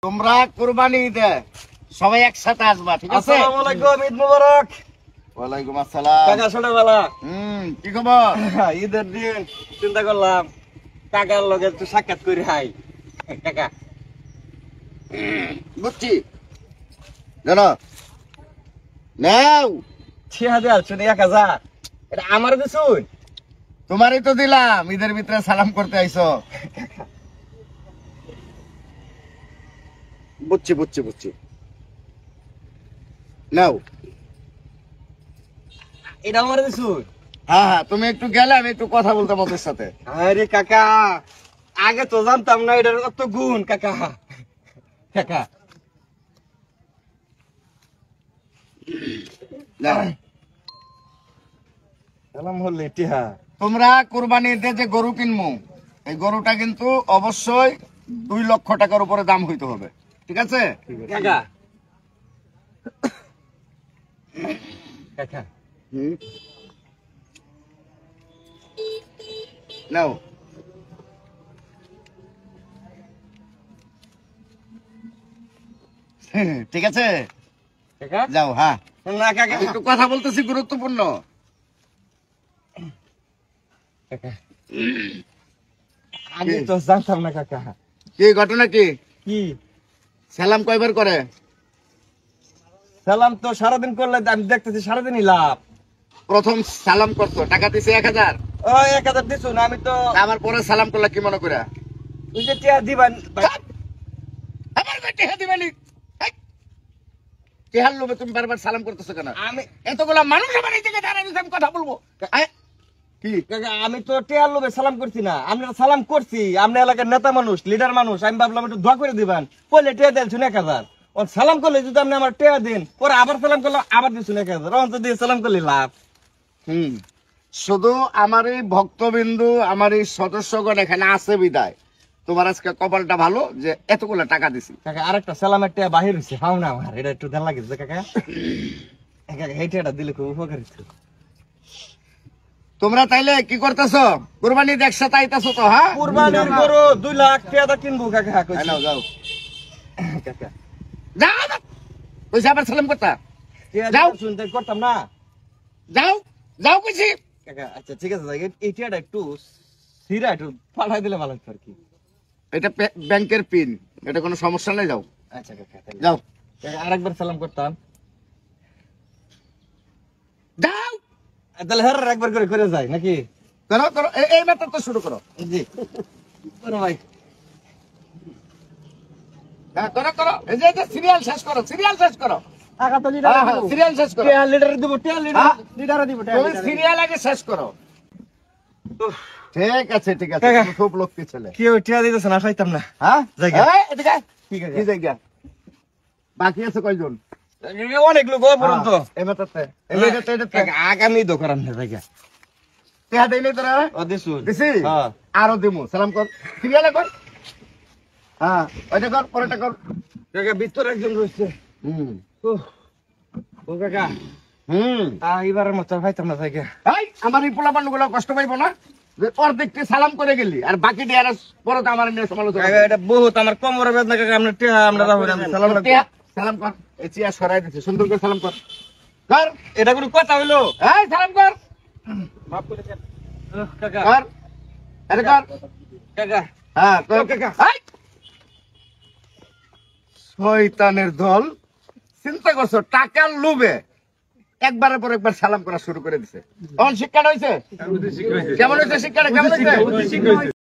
তোমরা কুরবানি ঈদে সবাই একসাথে আসবা, ঠিক আছে? আসসালামু আলাইকুম, ঈদ মুবারক। ওয়ালাইকুম আসসালাম। কাকা ছোটবেলা কি খবর? ঈদের দিন চিন্তা করলাম কাকার লগে একটু সাক্ষাৎ করি। হাই কাকা, বুঝছি, জানো নাও 6000 শুনে 1000 এটা আমার দিছুন। তোমারই তো দিলাম, ঈদের ভিতরে সালাম করতে আইছো। বুঝছি বুঝছি বুঝছি, নাও। এটা আমার দিছুন। হ্যাঁ হ্যাঁ, তুমি একটু গেলে আমি একটু কথা বলতাম ওদের সাথে। আরে কাকা, আগে তো জানতাম না এটার কত গুণ। কাকা কাকা নাও। সালাম হলে টিহা। তোমরা কুরবানি ঈদে যে গরু কিনবো, এই গরুটা কিন্তু অবশ্যই 2 লক্ষ টাকার উপরে দাম হইতে হবে, ঠিক আছে? কাকা কাকা নাও। ঠিক আছে, কাকা যাও। হ্যাঁ, না কাকা একটু কথা বলতেছি, গুরুত্বপূর্ণ। কাকা আগে তো জানতাম না কাকা। কি ঘটনা? কি কি সালাম কয়বার করে? সালাম তো সারাদিন করলে আমি দেখতেছি সারাদিনই লাভ। প্রথম সালাম করতো, টাকা দিছে 1000। ও 1000 দিছুন, আমি তো আমার পরে সালাম করলা কি মনে করে? ওই যে টিয়া দিবান। আমার বেটি হে দিবানি। কেহার লোভে তুমি বারবার সালাম করতেছো কেন? আমি এতগুলা মানুষ আমার এই জায়গায় দাঁড়ায় আমি কথা বলবো। কি কাকা, আমি তো টিয়ার লোভে সালাম করছি না। আমরা সালাম করছি, আপনি এলাকার নেতা মানুষ, লিডার মানুষ, আমি ভাবলাম একটু দোয়া করে দিবেন। বললে টিয়া দিয়েছুন 1000। ও সালাম করলে যদি আপনি আমার টিয়া দিন, পরে আবার সালাম করলে আবার দিছুন 1000। অন্ত দিয়ে সালাম করলে লাভ। শুধু আমার এই ভক্তবিন্দু, আমার এই সদস্যগণ এখানে আছে বিদায় তোমার আজকে কপালটা ভালো যে এতগুলা টাকা দিছি। কাকা আরেকটা সালামের টিয়া বাহির হয়েছে, পাও না আমার, এটা একটু দেন লাগিছে কাকা। কাকা এই টিয়াটা দিলে খুব উপকার হতো। তোমরা তাইলে কি করতেছো? কুরবানি ঈদ একসাথে আইতাছো তো? হ্যাঁ, কুরবানির গরু 2 লাখ টাকা কিনবো কাকা। কইছি। যাও যাও কাকা যাও, কইছি আবার সালাম করতা। টিয়া যাও। শুনতে করতাম না যাও যাও কইছি। কাকা। আচ্ছা ঠিক আছে, এই টিয়াটা একটু সিরা একটু পাঠাই দিলে ভালো হতো আর কি। এটা ব্যাংকের পিন, এটা কোনো সমস্যা নেই। যাও আচ্ছা কাকা তাহলে যাও কাকা আরেকবার সালাম করতাম। যাও। তাহলে হ্যাঁ একবার করে করে যায় নাকি? করো করো, এই মাত্র তো শুরু করো। জি করো ভাই। হ্যাঁ করো করো, এই যে সিরিয়াল শেষ করো, সিরিয়াল শেষ করো। টাকা তো সিরিয়াল শেষ করো। টিয়া লিডার দিব, টিয়া হ্যাঁ। লিডার দিব। তুমি সিরিয়াল আগে শেষ করো। ঠিক আছে ঠিক আছে, কাকা। তুমি খুব লক্ষ্মী ছেলে। কি ওই টিয়া দিতেছ না, খাইতাম না। হ্যাঁ জায়গা। এই, এদিকে আয়। ঠিক আছে কি জায়গা? বাকি আছে কয়জন? অনেক লোক পর্যন্ত এই মাত্রতে, এটাতে আগামী দোকান না জায়গা। টেহা দেই নাই তোরা? ও দিছুন। দিছি? হ্যাঁ। আরো দিমু। সালাম কর, সিরিয়ালে কর। হ্যাঁ, ওইটা কর, পরেরটা কর। কাকা ভিতরে একজন রয়েছে। হুম ও কাকা হুম। এবারের মতো খাইতাম না জায়গা। এই, আমার এই পোলাপান গুলো কষ্ট পাইবো না যে অর্ধেকটি সালাম করে গেলি আর বাকি দিয়ে পরে তো আমার নিয়ে সমালোচনা কাকা এটা বহুত আমার কোমরে বেদনা কাকা। আমরা টিয়া আমরা যাবো না, সালাম রাখবো। টেহা, সালাম কর। এই চেয়ার সরাই দিচ্ছে, সুন্দর করে সালাম কর। কর, এটা কোনো কথা হইলো? এই সালাম কর, মাফ করে দেন। কাকা কর, আরে কর। কাকা হ্যাঁ কর। ও কাকা। এই, শয়তানের দল, চিন্তা করছো টাকার লোভে একবারের পর একবার সালাম করা শুরু করে দিছে। তখন শিক্ষাটা হয়েছে কেমন? হয়েছে শিক্ষাটা কেমন হয়েছে?